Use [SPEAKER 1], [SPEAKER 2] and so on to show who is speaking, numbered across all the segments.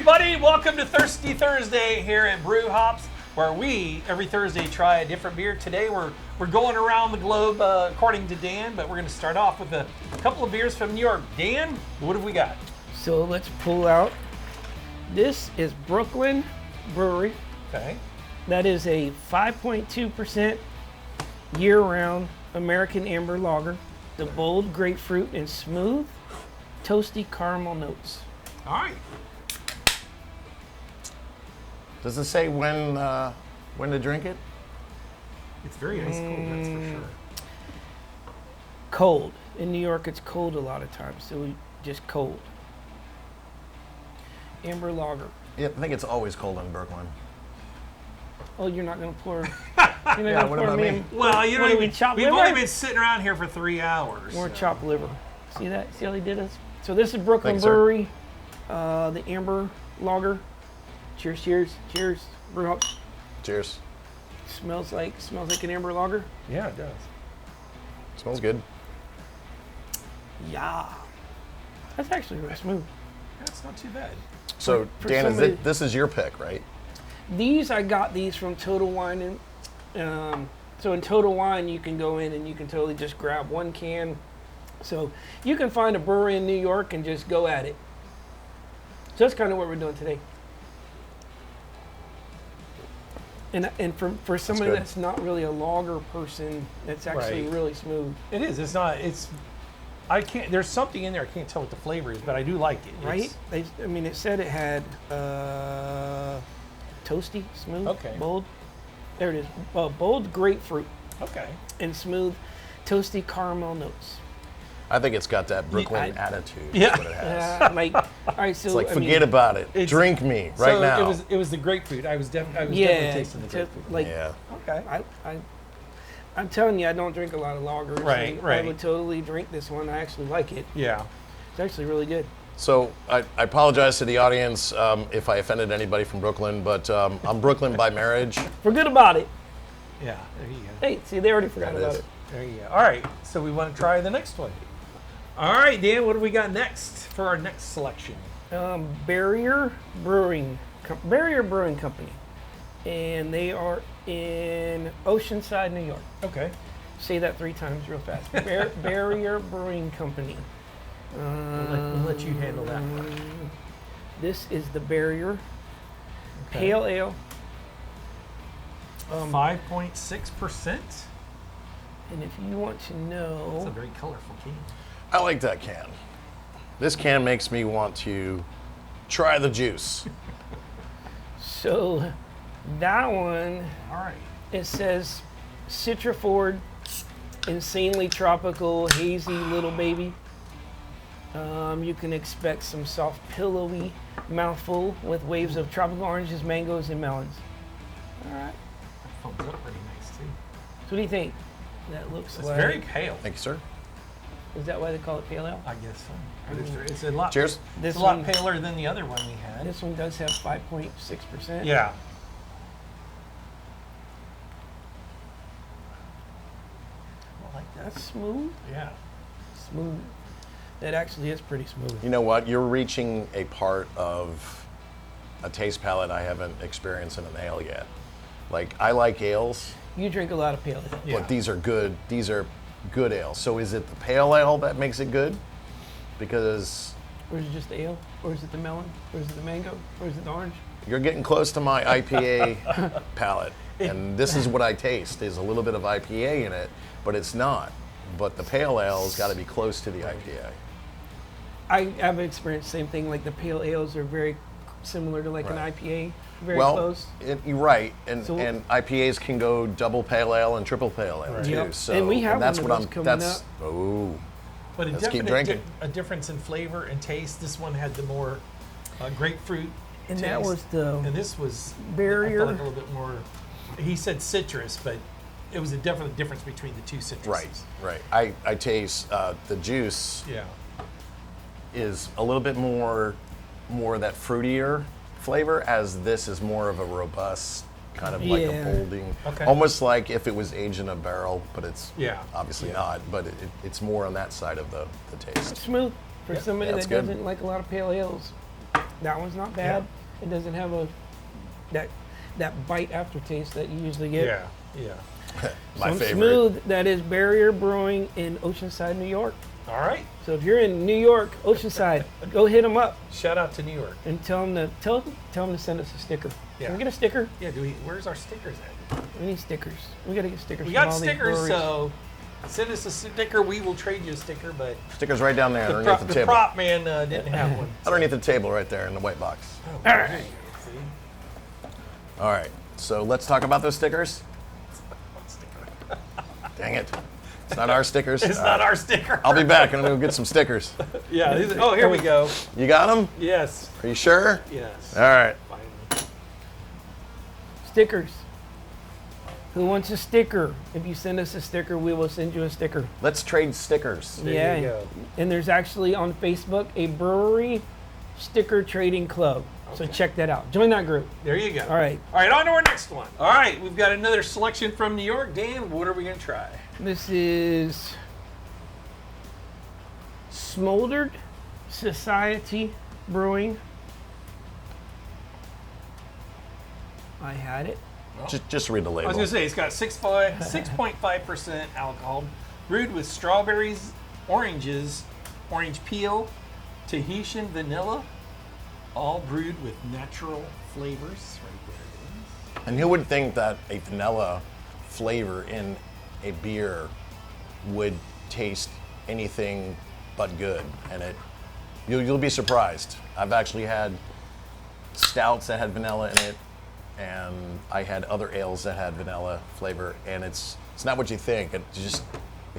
[SPEAKER 1] everybody. Welcome to Thirsty Thursday here at Brew Hops, where we every Thursday try a different beer. Today we're going around the globe according to Dan, but we're going to start off with a couple of beers from New York. Dan, what have we got?
[SPEAKER 2] So let's pull out. This is Brooklyn Brewery.
[SPEAKER 1] Okay.
[SPEAKER 2] That is a 5.2% year-round American amber lager. The bold grapefruit and smooth, toasty caramel notes.
[SPEAKER 1] All right.
[SPEAKER 3] Does it say when to drink it?
[SPEAKER 1] It's very ice cold, that's for sure.
[SPEAKER 2] Cold. In New York, it's cold a lot of times, so just cold. Amber lager.
[SPEAKER 3] Yeah, I think it's always cold in Brooklyn.
[SPEAKER 2] Oh, you're not gonna pour. You're not gonna
[SPEAKER 3] what
[SPEAKER 2] pour
[SPEAKER 3] about
[SPEAKER 2] me.
[SPEAKER 3] me?
[SPEAKER 1] Well, you know,
[SPEAKER 2] What do we chop
[SPEAKER 1] we've
[SPEAKER 2] liver?
[SPEAKER 1] only been sitting around here for 3 hours.
[SPEAKER 2] More
[SPEAKER 1] so.
[SPEAKER 2] chopped liver. See that? See how they did us? So this is Brooklyn
[SPEAKER 3] Thanks, sir.
[SPEAKER 2] Brewery, the amber lager. Cheers, cheers, cheers. Brew Hops.
[SPEAKER 3] Cheers.
[SPEAKER 2] Smells like an amber lager.
[SPEAKER 1] Yeah, it does.
[SPEAKER 3] Smells good.
[SPEAKER 2] Yeah. That's actually really smooth.
[SPEAKER 1] That's not too bad.
[SPEAKER 3] So,
[SPEAKER 2] For
[SPEAKER 3] Dan,
[SPEAKER 2] somebody-
[SPEAKER 3] this is your pick, right?
[SPEAKER 2] I got these from Total Wine, and so in Total Wine you can go in and you can totally just grab one can. So you can find a brewery in New York and just go at it. So that's kind of what we're doing today. And for somebody
[SPEAKER 3] good.
[SPEAKER 2] that's not really a lager person, it's actually
[SPEAKER 1] Right.
[SPEAKER 2] really smooth,
[SPEAKER 1] It is. It's not. It's. I can't. There's something in there. I can't tell what the flavor is, but I do like it.
[SPEAKER 2] right?
[SPEAKER 1] It's-
[SPEAKER 2] It said it had toasty, smooth,
[SPEAKER 1] Okay.
[SPEAKER 2] bold. There it is. Bold grapefruit
[SPEAKER 1] Okay.
[SPEAKER 2] and smooth, toasty caramel notes.
[SPEAKER 3] I think it's got that Brooklyn
[SPEAKER 2] I-
[SPEAKER 3] attitude.
[SPEAKER 1] Yeah.
[SPEAKER 3] Is what it has.
[SPEAKER 2] Like, all right, so
[SPEAKER 3] It's like,
[SPEAKER 2] I mean,
[SPEAKER 3] forget about it.
[SPEAKER 1] It's-
[SPEAKER 3] Drink me right
[SPEAKER 1] so
[SPEAKER 3] now.
[SPEAKER 1] It was the grapefruit. I was definitely
[SPEAKER 2] yeah,
[SPEAKER 1] tasting the grapefruit.
[SPEAKER 2] like
[SPEAKER 3] yeah.
[SPEAKER 1] Okay.
[SPEAKER 2] I'm telling you, I don't drink a lot of lagers.
[SPEAKER 1] Right,
[SPEAKER 2] and
[SPEAKER 1] right.
[SPEAKER 2] I would totally drink this one. I actually like it.
[SPEAKER 1] Yeah.
[SPEAKER 2] It's actually really good.
[SPEAKER 3] So I apologize to the audience if I offended anybody from Brooklyn, but I'm Brooklyn by marriage.
[SPEAKER 2] Forget about it.
[SPEAKER 1] Yeah. There you go.
[SPEAKER 2] Hey, see, they already forgot
[SPEAKER 3] There it
[SPEAKER 2] about
[SPEAKER 3] is.
[SPEAKER 2] it.
[SPEAKER 1] There you go. All right. So we want to try the next one. All right, Dan. What do we got next for our next selection?
[SPEAKER 2] Barrier Brewing Company, and they are in Oceanside, New York.
[SPEAKER 1] Okay.
[SPEAKER 2] Say that 3 times real fast. Barrier Brewing Company.
[SPEAKER 1] We'll let you handle that part.
[SPEAKER 2] This is the Barrier
[SPEAKER 1] Okay.
[SPEAKER 2] Pale Ale.
[SPEAKER 1] 5.6%.
[SPEAKER 2] And if you want to
[SPEAKER 1] It's a
[SPEAKER 2] know,
[SPEAKER 1] very colorful can.
[SPEAKER 3] I like that can. This can makes me want to try the juice.
[SPEAKER 2] so that one,
[SPEAKER 1] All right.
[SPEAKER 2] it says Citra Ford, insanely tropical, hazy little baby. You can expect some soft, pillowy mouthful with waves of tropical oranges, mangoes, and melons. All right.
[SPEAKER 1] That foams up pretty nice too.
[SPEAKER 2] So what do you think? That looks
[SPEAKER 1] It's
[SPEAKER 2] like.
[SPEAKER 1] very pale.
[SPEAKER 3] Thank you, sir.
[SPEAKER 2] Is that why they call it pale ale?
[SPEAKER 1] I guess so. But it's a lot.
[SPEAKER 3] Cheers.
[SPEAKER 1] It's
[SPEAKER 2] This
[SPEAKER 1] a lot
[SPEAKER 2] one,
[SPEAKER 1] paler than the other one we had.
[SPEAKER 2] this one does have 5.6%.
[SPEAKER 1] Yeah. I like that.
[SPEAKER 2] That's smooth.
[SPEAKER 1] Yeah.
[SPEAKER 2] Smooth. That actually is pretty smooth.
[SPEAKER 3] You know what? You're reaching a part of a taste palette I haven't experienced in an ale yet. Like, I like ales,
[SPEAKER 2] You drink a lot of pale ale.
[SPEAKER 1] Yeah.
[SPEAKER 3] but these are good. These are good ales. So is it the pale ale that makes it good? Because
[SPEAKER 2] Or is it just the ale? Or is it the melon? Or is it the mango? Or is it the orange?
[SPEAKER 3] you're getting close to my IPA palate. And this is what I taste. There's a little bit of IPA in it, but it's not. But the pale ale's got to be close to the IPA.
[SPEAKER 2] I've experienced the same thing. Like the pale ales are very similar to like
[SPEAKER 3] Right.
[SPEAKER 2] an IPA. Very
[SPEAKER 3] Well,
[SPEAKER 2] close.
[SPEAKER 3] you're right, and
[SPEAKER 2] So-
[SPEAKER 3] and IPAs can go double pale ale and triple pale ale
[SPEAKER 1] Right.
[SPEAKER 3] too.
[SPEAKER 2] Yep.
[SPEAKER 3] So
[SPEAKER 2] And we have
[SPEAKER 3] that's
[SPEAKER 2] one of
[SPEAKER 3] what
[SPEAKER 2] those
[SPEAKER 3] I'm.
[SPEAKER 2] coming
[SPEAKER 3] That's
[SPEAKER 2] up.
[SPEAKER 3] oh,
[SPEAKER 1] But a
[SPEAKER 3] Let's keep
[SPEAKER 1] definite
[SPEAKER 3] drinking.
[SPEAKER 1] a difference in flavor and taste. This one had the more grapefruit
[SPEAKER 2] And
[SPEAKER 1] taste.
[SPEAKER 2] that was the
[SPEAKER 1] And this was
[SPEAKER 2] Barrier.
[SPEAKER 1] I felt like a little bit more. He said citrus, but it was a definite difference between the two citruses.
[SPEAKER 3] right. I taste the juice
[SPEAKER 1] Yeah.
[SPEAKER 3] is a little bit more that fruitier flavor, as this is more of a robust kind of like a
[SPEAKER 2] Yeah.
[SPEAKER 3] bolding,
[SPEAKER 1] Okay.
[SPEAKER 3] almost like if it was aged in a barrel, but it's
[SPEAKER 1] Yeah.
[SPEAKER 3] obviously
[SPEAKER 1] Yeah.
[SPEAKER 3] not. But it's more on that side of the taste.
[SPEAKER 2] smooth for
[SPEAKER 1] Yeah.
[SPEAKER 2] somebody
[SPEAKER 3] Yeah,
[SPEAKER 2] that
[SPEAKER 3] it's good.
[SPEAKER 2] doesn't like a lot of pale ales. That one's not bad. It doesn't have that bite aftertaste that you usually get.
[SPEAKER 1] Yeah.
[SPEAKER 3] My
[SPEAKER 2] Some
[SPEAKER 3] favorite.
[SPEAKER 2] Smooth, that is Barrier Brewing in Oceanside, New York.
[SPEAKER 1] All right.
[SPEAKER 2] So if you're in New York, Oceanside, go hit them up
[SPEAKER 1] Shout out to New York.
[SPEAKER 2] and tell them to send us a sticker.
[SPEAKER 1] Yeah.
[SPEAKER 2] Can we get a sticker?
[SPEAKER 1] Yeah. Where's our stickers at?
[SPEAKER 2] We need stickers. We got to get stickers.
[SPEAKER 1] We
[SPEAKER 2] from
[SPEAKER 1] got
[SPEAKER 2] all these
[SPEAKER 1] stickers,
[SPEAKER 2] breweries.
[SPEAKER 1] so send us a sticker. We will trade you a sticker, but
[SPEAKER 3] Stickers right down there
[SPEAKER 1] the,
[SPEAKER 3] underneath
[SPEAKER 1] prop,
[SPEAKER 3] the
[SPEAKER 1] the
[SPEAKER 3] table.
[SPEAKER 1] prop man didn't have one.
[SPEAKER 3] Underneath the table right there in the white box.
[SPEAKER 1] Oh,
[SPEAKER 2] All right.
[SPEAKER 1] See?
[SPEAKER 3] All right. So let's talk about those stickers.
[SPEAKER 1] One sticker.
[SPEAKER 3] Dang it. It's not our stickers.
[SPEAKER 1] It's
[SPEAKER 3] All
[SPEAKER 1] not
[SPEAKER 3] right.
[SPEAKER 1] our sticker.
[SPEAKER 3] I'll be back. I'm going to go get some stickers.
[SPEAKER 1] Yeah. Oh, here we go.
[SPEAKER 3] You got them?
[SPEAKER 1] Yes.
[SPEAKER 3] Are you sure?
[SPEAKER 1] Yes.
[SPEAKER 3] All right.
[SPEAKER 1] Finally.
[SPEAKER 2] Stickers. Who wants a sticker? If you send us a sticker, we will send you a sticker.
[SPEAKER 3] Let's trade stickers.
[SPEAKER 1] There
[SPEAKER 2] yeah.
[SPEAKER 1] you go.
[SPEAKER 2] And there's actually on Facebook a brewery sticker trading club. So
[SPEAKER 1] Okay.
[SPEAKER 2] check that out. Join that group.
[SPEAKER 1] There you go.
[SPEAKER 2] All right.
[SPEAKER 1] All right, on to our next one. All right, we've got another selection from New York. Dan, what are we going to try?
[SPEAKER 2] This is Smoldered Society Brewing. I had it.
[SPEAKER 3] Just read the
[SPEAKER 1] I
[SPEAKER 3] label.
[SPEAKER 1] was going to say, it's got 6.5% alcohol, brewed with strawberries, oranges, orange peel, Tahitian vanilla, all brewed with natural flavors. Right there it is.
[SPEAKER 3] And who would think that a vanilla flavor in a beer would taste anything but good? And you'll be surprised. I've actually had stouts that had vanilla in it, and I had other ales that had vanilla flavor, and it's not what you think. It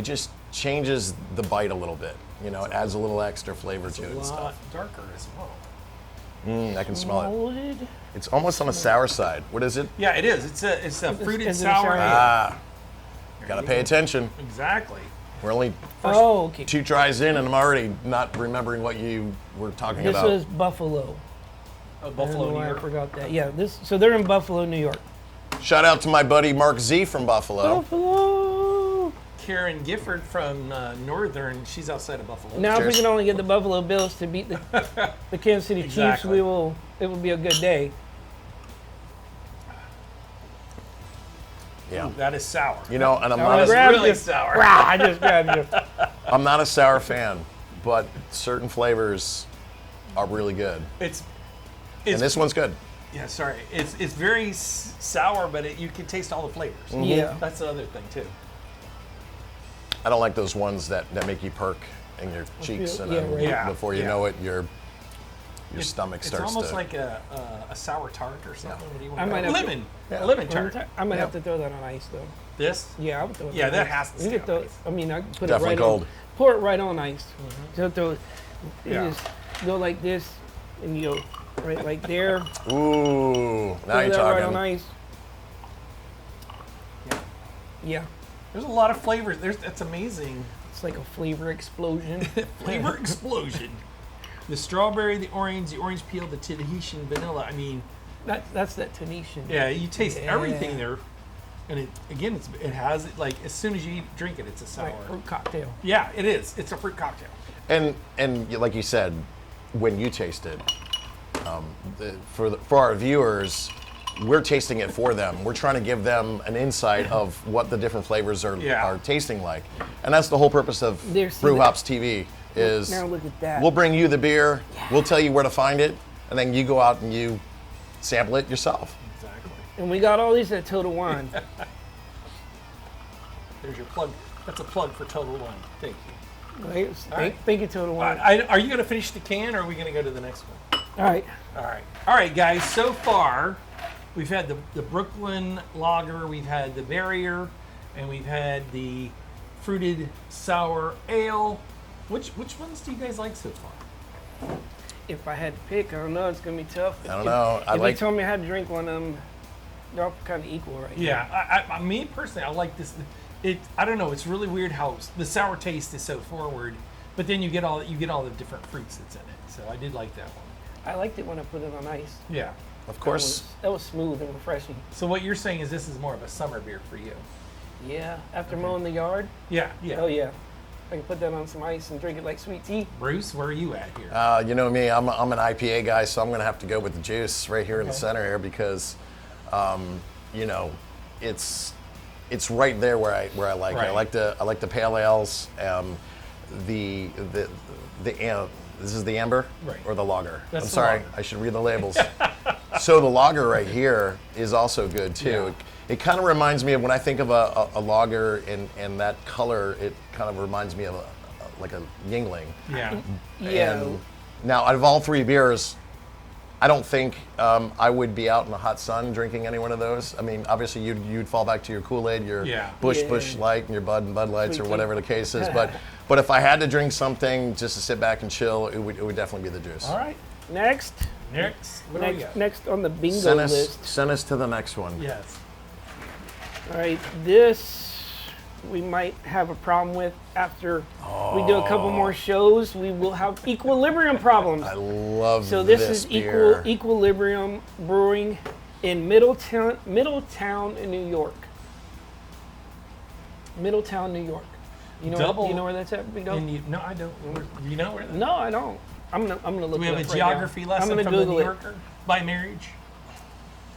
[SPEAKER 3] just changes the bite a little bit. You know, it adds a little extra flavor
[SPEAKER 1] It's
[SPEAKER 3] to
[SPEAKER 1] a
[SPEAKER 3] it and
[SPEAKER 1] lot
[SPEAKER 3] stuff.
[SPEAKER 1] darker as well.
[SPEAKER 3] I can smell it.
[SPEAKER 2] Molded.
[SPEAKER 3] It's almost on the sour side. What is it?
[SPEAKER 1] Yeah, it is. It's a fruited
[SPEAKER 2] is it a
[SPEAKER 1] sour
[SPEAKER 2] sour
[SPEAKER 1] ale.
[SPEAKER 2] ale?
[SPEAKER 3] Ah, gotta pay attention.
[SPEAKER 1] Exactly.
[SPEAKER 3] We're only
[SPEAKER 2] Oh, okay.
[SPEAKER 3] 2 tries in, and I'm already not remembering what you were talking
[SPEAKER 2] This
[SPEAKER 3] about.
[SPEAKER 2] was Buffalo.
[SPEAKER 1] Oh,
[SPEAKER 2] I don't
[SPEAKER 1] Buffalo,
[SPEAKER 2] know
[SPEAKER 1] New
[SPEAKER 2] why I
[SPEAKER 1] York.
[SPEAKER 2] forgot that. Yeah, so they're in Buffalo, New York.
[SPEAKER 3] Shout out to my buddy Mark Z from Buffalo.
[SPEAKER 2] Buffalo.
[SPEAKER 1] Karen Gifford from Northern. She's outside of Buffalo.
[SPEAKER 2] Now, if we
[SPEAKER 3] Cheers.
[SPEAKER 2] can only get the Buffalo Bills to beat the Kansas City Chiefs,
[SPEAKER 1] Exactly.
[SPEAKER 2] it will be a good day.
[SPEAKER 3] Yeah.
[SPEAKER 1] That is sour.
[SPEAKER 3] You know, and I'm
[SPEAKER 2] I
[SPEAKER 3] not
[SPEAKER 1] That's
[SPEAKER 2] grabbed
[SPEAKER 1] really
[SPEAKER 2] you.
[SPEAKER 1] sour.
[SPEAKER 2] Rah, I just grabbed you.
[SPEAKER 3] I'm not a sour fan, but certain flavors are really good.
[SPEAKER 1] It's
[SPEAKER 3] And this one's good.
[SPEAKER 1] yeah, sorry. It's very sour, but you can taste all the flavors.
[SPEAKER 2] Yeah.
[SPEAKER 1] That's the other thing too.
[SPEAKER 3] I don't like those ones that make you perk in your cheeks, and
[SPEAKER 2] yeah,
[SPEAKER 3] then
[SPEAKER 2] right.
[SPEAKER 1] Yeah,
[SPEAKER 3] before you
[SPEAKER 1] yeah.
[SPEAKER 3] know it, your stomach starts
[SPEAKER 1] It's almost
[SPEAKER 3] to.
[SPEAKER 1] like a sour tart or something. What do you want
[SPEAKER 2] I
[SPEAKER 1] to
[SPEAKER 2] might
[SPEAKER 1] call it?
[SPEAKER 2] have to-
[SPEAKER 1] Lemon.
[SPEAKER 3] Yeah.
[SPEAKER 1] Lemon tart.
[SPEAKER 2] I might
[SPEAKER 3] Yeah.
[SPEAKER 2] have to throw that on ice, though.
[SPEAKER 1] This?
[SPEAKER 2] Yeah, I would throw it
[SPEAKER 1] Yeah,
[SPEAKER 2] on
[SPEAKER 1] that
[SPEAKER 2] ice.
[SPEAKER 1] has to
[SPEAKER 2] You
[SPEAKER 1] stay
[SPEAKER 2] could
[SPEAKER 1] on
[SPEAKER 2] throw,
[SPEAKER 1] ice.
[SPEAKER 2] I mean, I could put
[SPEAKER 3] Definitely
[SPEAKER 2] it right
[SPEAKER 3] cold.
[SPEAKER 2] on. Pour it right on ice. So throw, you
[SPEAKER 1] Yeah.
[SPEAKER 2] just go like this, and you go right like there.
[SPEAKER 3] Ooh, now
[SPEAKER 2] Throw
[SPEAKER 3] you're
[SPEAKER 2] that right on
[SPEAKER 3] talking.
[SPEAKER 2] ice. Yeah,
[SPEAKER 1] There's a lot of flavors. That's amazing.
[SPEAKER 2] it's like a flavor explosion.
[SPEAKER 1] Flavor explosion. The strawberry, the orange peel, the Tahitian vanilla. I mean,
[SPEAKER 2] That's that Tahitian.
[SPEAKER 1] yeah, you taste
[SPEAKER 2] Yeah.
[SPEAKER 1] everything there. And it has it like as soon as you drink it, it's a sour.
[SPEAKER 2] Like fruit cocktail.
[SPEAKER 1] Yeah, it is. It's a fruit cocktail.
[SPEAKER 3] And like you said, when you taste it, for our viewers, we're tasting it for them. We're trying to give them an insight of what the different flavors
[SPEAKER 1] Yeah.
[SPEAKER 3] are tasting like, and that's the whole purpose of
[SPEAKER 2] There's-
[SPEAKER 3] Brew Hops TV. Is
[SPEAKER 2] Now look at that.
[SPEAKER 3] we'll bring you the beer, we'll tell you where to find it, and then you go out and you sample it yourself.
[SPEAKER 1] Exactly.
[SPEAKER 2] And we got all these at Total Wine.
[SPEAKER 1] There's your plug. That's a plug for Total Wine. Thank you.
[SPEAKER 2] Right?
[SPEAKER 1] right.
[SPEAKER 2] Thank you, Total Wine.
[SPEAKER 1] Are you going to finish the can, or are we going to go to the next one?
[SPEAKER 2] All right.
[SPEAKER 1] All right, guys. So far, we've had the Brooklyn Lager, we've had the Barrier, and we've had the fruited sour ale. Which ones do you guys like so far?
[SPEAKER 2] If I had to pick, I don't know. It's gonna be tough.
[SPEAKER 3] I don't know. I
[SPEAKER 2] If
[SPEAKER 3] like.
[SPEAKER 2] you told me I had to drink one of them, they're all kind of equal right now.
[SPEAKER 1] Yeah, me personally, I like this. I don't know. It's really weird how the sour taste is so forward, but then you get all the different fruits that's in it. So I did like that one.
[SPEAKER 2] I liked it when I put it on ice.
[SPEAKER 1] Yeah.
[SPEAKER 3] Of course,
[SPEAKER 2] That was smooth and refreshing.
[SPEAKER 1] So what you're saying is this is more of a summer beer for you.
[SPEAKER 2] Yeah. After mowing the yard.
[SPEAKER 1] Yeah.
[SPEAKER 2] Oh yeah. I can put that on some ice and drink it like sweet tea.
[SPEAKER 1] Bruce, where are you at here?
[SPEAKER 3] You know me, I'm an IPA guy, so I'm going to have to go with the juice right here in the center here because, you know, it's right there where I like
[SPEAKER 1] Right.
[SPEAKER 3] it. I like the pale ales. This is the amber
[SPEAKER 1] Right.
[SPEAKER 3] or the lager.
[SPEAKER 1] That's
[SPEAKER 3] I'm
[SPEAKER 1] the
[SPEAKER 3] sorry,
[SPEAKER 1] lager.
[SPEAKER 3] I should read the labels. So the lager right here is also good too.
[SPEAKER 1] Yeah.
[SPEAKER 3] It kind of reminds me of when I think of a lager and that color. It kind of reminds me of like a Yingling.
[SPEAKER 1] Yeah.
[SPEAKER 2] Yeah.
[SPEAKER 3] And now, out of all three beers, I don't think I would be out in the hot sun drinking any one of those. I mean, obviously, you'd fall back to your Kool-Aid, your
[SPEAKER 1] Yeah.
[SPEAKER 3] Busch
[SPEAKER 2] Yeah.
[SPEAKER 3] Light, and your Bud and Bud Lights,
[SPEAKER 2] Sweet
[SPEAKER 3] or
[SPEAKER 2] tea.
[SPEAKER 3] whatever the case is. But if I had to drink something just to sit back and chill, it would definitely be the juice.
[SPEAKER 1] All right.
[SPEAKER 2] Next,
[SPEAKER 1] Next. What do we
[SPEAKER 2] next,
[SPEAKER 1] got?
[SPEAKER 2] next on the bingo
[SPEAKER 3] Send us,
[SPEAKER 2] list.
[SPEAKER 3] send us to the next one.
[SPEAKER 1] Yes.
[SPEAKER 2] All right, this we might have a problem with after we do a couple more shows. We will have equilibrium problems.
[SPEAKER 3] I love
[SPEAKER 2] So this is
[SPEAKER 3] beer.
[SPEAKER 2] Equilibrium Brewing in Middletown, in New York. Middletown, New York. You know,
[SPEAKER 1] Double-
[SPEAKER 2] you know where that's at, Big Dog?
[SPEAKER 1] No, I don't. Do you know where that?
[SPEAKER 2] No, I don't. I'm gonna look.
[SPEAKER 1] Do we have
[SPEAKER 2] it
[SPEAKER 1] a
[SPEAKER 2] up right
[SPEAKER 1] geography
[SPEAKER 2] now.
[SPEAKER 1] lesson
[SPEAKER 2] I'm gonna
[SPEAKER 1] from the
[SPEAKER 2] Google
[SPEAKER 1] New
[SPEAKER 2] it.
[SPEAKER 1] Yorker by marriage?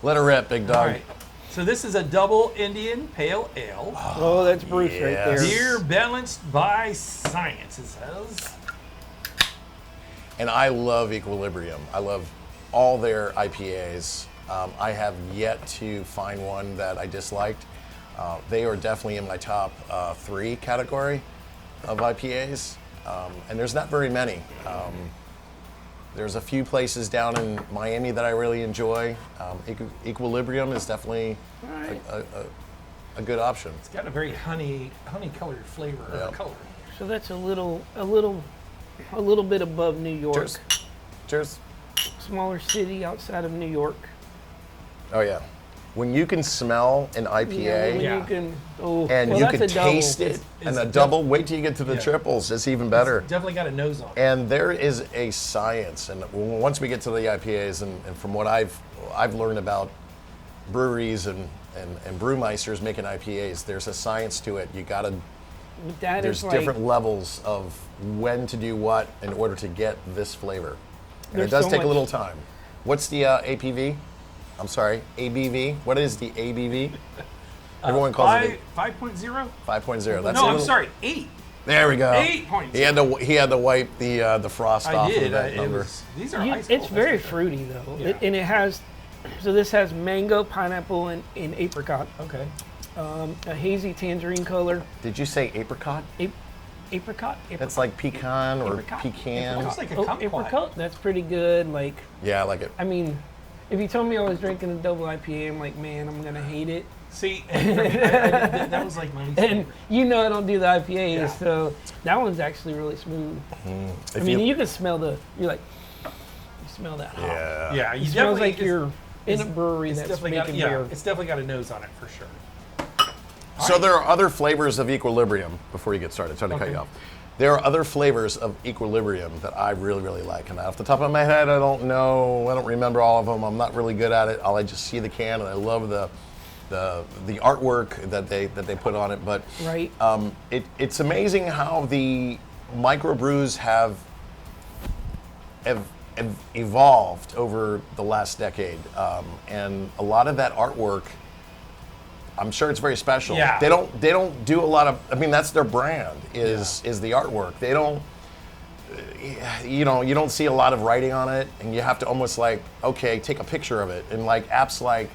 [SPEAKER 3] Let her rip, big dog.
[SPEAKER 1] All right. So this is a double Indian Pale Ale.
[SPEAKER 2] Oh, that's Bruce right there.
[SPEAKER 3] Yes.
[SPEAKER 1] Beer balanced by science, it says.
[SPEAKER 3] And I love Equilibrium. I love all their IPAs. I have yet to find one that I disliked. They are definitely in my top 3 category of IPAs. And there's not very many. There's a few places down in Miami that I really enjoy. Equilibrium is definitely
[SPEAKER 2] Alright.
[SPEAKER 3] a good option.
[SPEAKER 1] It's got a very honey colored flavor or
[SPEAKER 3] Yeah.
[SPEAKER 1] color.
[SPEAKER 2] So that's a little bit above New York.
[SPEAKER 3] Cheers. Cheers.
[SPEAKER 2] Smaller city outside of New York.
[SPEAKER 3] Oh yeah. When you can smell an IPA
[SPEAKER 2] When
[SPEAKER 1] Yeah.
[SPEAKER 2] you can. Oh,
[SPEAKER 3] and
[SPEAKER 2] well,
[SPEAKER 3] you
[SPEAKER 2] that's
[SPEAKER 3] can
[SPEAKER 2] a double.
[SPEAKER 3] taste it,
[SPEAKER 1] It's
[SPEAKER 3] and a
[SPEAKER 1] def-
[SPEAKER 3] double, wait till you get to the
[SPEAKER 1] Yeah.
[SPEAKER 3] triples, it's even better.
[SPEAKER 1] Definitely got a nose on it.
[SPEAKER 3] And there is a science, and once we get to the IPAs, and from what I've learned about breweries and brewmeisters making IPAs, there's a science to it. You gotta,
[SPEAKER 2] That
[SPEAKER 3] there's
[SPEAKER 2] is like,
[SPEAKER 3] different levels of when to do what in order to get this flavor. And it
[SPEAKER 2] There's
[SPEAKER 3] does
[SPEAKER 2] so
[SPEAKER 3] take a
[SPEAKER 2] much-
[SPEAKER 3] little time. What's the APV? I'm sorry, ABV? What is the ABV? Everyone calls it
[SPEAKER 1] 5.0?
[SPEAKER 3] 5.0. That's
[SPEAKER 1] No,
[SPEAKER 3] a
[SPEAKER 1] I'm
[SPEAKER 3] little-
[SPEAKER 1] sorry, 8.
[SPEAKER 3] There we go.
[SPEAKER 1] 8.0.
[SPEAKER 3] He had to wipe the frost
[SPEAKER 1] I
[SPEAKER 3] off
[SPEAKER 1] did.
[SPEAKER 3] of that
[SPEAKER 1] It
[SPEAKER 3] number.
[SPEAKER 1] was, these are
[SPEAKER 2] you-
[SPEAKER 1] ice
[SPEAKER 2] it's
[SPEAKER 1] cold,
[SPEAKER 2] very
[SPEAKER 1] that's for sure.
[SPEAKER 2] fruity though,
[SPEAKER 1] Yeah.
[SPEAKER 2] and it has. So this has mango, pineapple, and apricot.
[SPEAKER 1] Okay.
[SPEAKER 2] A hazy tangerine color.
[SPEAKER 3] Did you say apricot?
[SPEAKER 2] Apricot.
[SPEAKER 3] That's like pecan or
[SPEAKER 2] Apricot.
[SPEAKER 3] pecan.
[SPEAKER 1] Looks like a
[SPEAKER 2] Oh,
[SPEAKER 1] kumquat.
[SPEAKER 2] apricot. That's pretty good. Like,
[SPEAKER 3] Yeah, I like it.
[SPEAKER 2] I mean, if you told me I was drinking a double IPA, I'm like, man, I'm gonna hate it.
[SPEAKER 1] See, and for me, that was like my least
[SPEAKER 2] And
[SPEAKER 1] favorite.
[SPEAKER 2] you know I don't do the IPAs,
[SPEAKER 1] Yeah.
[SPEAKER 2] so that one's actually really smooth.
[SPEAKER 3] If
[SPEAKER 2] I mean, you can smell you smell that hop.
[SPEAKER 3] yeah.
[SPEAKER 1] Yeah, you
[SPEAKER 2] It smells
[SPEAKER 1] definitely
[SPEAKER 2] like you're in a
[SPEAKER 1] it's-
[SPEAKER 2] brewery
[SPEAKER 1] it's
[SPEAKER 2] that's
[SPEAKER 1] definitely got,
[SPEAKER 2] making
[SPEAKER 1] yeah,
[SPEAKER 2] beer.
[SPEAKER 1] it's definitely got a nose on it for sure.
[SPEAKER 3] So there are other flavors of Equilibrium. Before you get started, sorry to cut
[SPEAKER 1] Okay.
[SPEAKER 3] you off. There are other flavors of Equilibrium that I really, really like. And off the top of my head, I don't know. I don't remember all of them. I'm not really good at it. I just see the can, and I love the artwork that they put on it. But
[SPEAKER 2] Right.
[SPEAKER 3] it's amazing how the microbrews have evolved over the last decade, and a lot of that artwork, I'm sure it's very special.
[SPEAKER 1] Yeah.
[SPEAKER 3] They don't do a lot of. I mean, that's their brand is the artwork. They don't. You don't see a lot of writing on it, and you have to almost like, okay, take a picture of it. And like apps like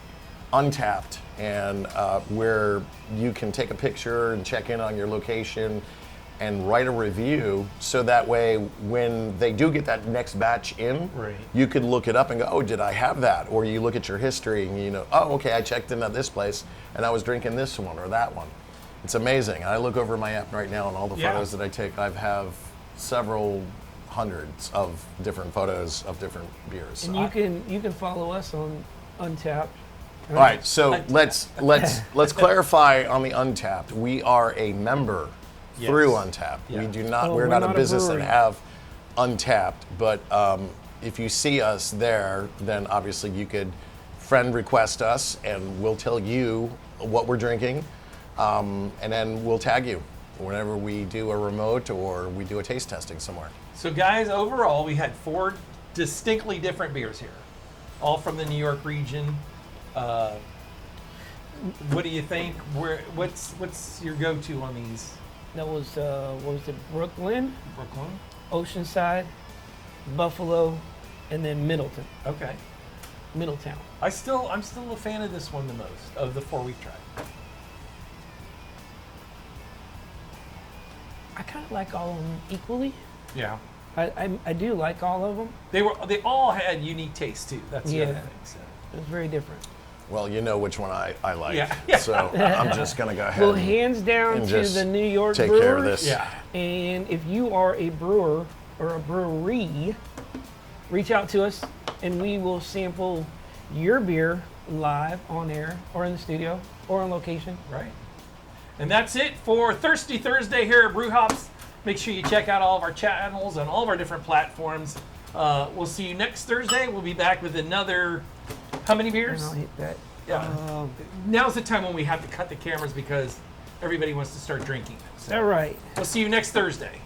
[SPEAKER 3] Untapped, and where you can take a picture and check in on your location and write a review, so that way when they do get that next batch in,
[SPEAKER 1] Right.
[SPEAKER 3] you could look it up and go, oh, did I have that? Or you look at your history and you know, oh, okay, I checked in at this place and I was drinking this one or that one. It's amazing. And I look over my app right now and all the
[SPEAKER 1] Yeah.
[SPEAKER 3] photos that I take, I have several hundreds of different photos of different beers.
[SPEAKER 2] And you can follow us on Untapped.
[SPEAKER 3] All right, so let's clarify on the Untapped. We are a member
[SPEAKER 1] Yes.
[SPEAKER 3] through Untapped.
[SPEAKER 1] Yeah.
[SPEAKER 3] We do not.
[SPEAKER 2] Oh,
[SPEAKER 3] we're
[SPEAKER 2] we're
[SPEAKER 3] not
[SPEAKER 2] not
[SPEAKER 3] a
[SPEAKER 2] a
[SPEAKER 3] business that
[SPEAKER 2] brewery.
[SPEAKER 3] have Untapped. But if you see us there, then obviously you could friend request us, and we'll tell you what we're drinking, and then we'll tag you. whenever we do a remote or we do a taste testing somewhere.
[SPEAKER 1] So, guys, overall, we had 4 distinctly different beers here, all from the New York region. What do you think? What's your go-to on these?
[SPEAKER 2] That was what was it? Brooklyn,
[SPEAKER 1] Brooklyn.
[SPEAKER 2] Oceanside, Buffalo, and then Middletown.
[SPEAKER 1] Okay.
[SPEAKER 2] Middletown.
[SPEAKER 1] I'm still a fan of this one the most of the 4 we've tried.
[SPEAKER 2] I kind of like all of them equally.
[SPEAKER 1] Yeah.
[SPEAKER 2] I do like all of them.
[SPEAKER 1] They all had unique tastes too. That's the other
[SPEAKER 2] Yeah.
[SPEAKER 1] thing. So.
[SPEAKER 2] It was very different.
[SPEAKER 3] Well, you know which one I like.
[SPEAKER 1] Yeah.
[SPEAKER 3] So I'm just going to go ahead
[SPEAKER 2] Well, hands down
[SPEAKER 3] and
[SPEAKER 2] to
[SPEAKER 3] just
[SPEAKER 2] the New York
[SPEAKER 3] take
[SPEAKER 2] Brewers.
[SPEAKER 3] care of this.
[SPEAKER 1] Yeah.
[SPEAKER 2] And if you are a brewer or a brewery, reach out to us and we will sample your beer live on air or in the studio or on location.
[SPEAKER 1] Right. And that's it for Thirsty Thursday here at Brew Hops. Make sure you check out all of our channels on all of our different platforms. We'll see you next Thursday. We'll be back with another, how many
[SPEAKER 2] And
[SPEAKER 1] beers?
[SPEAKER 2] I'll hit that.
[SPEAKER 1] Yeah. Now's the time when we have to cut the cameras because everybody wants to start drinking. So
[SPEAKER 2] All right.
[SPEAKER 1] we'll see you next Thursday.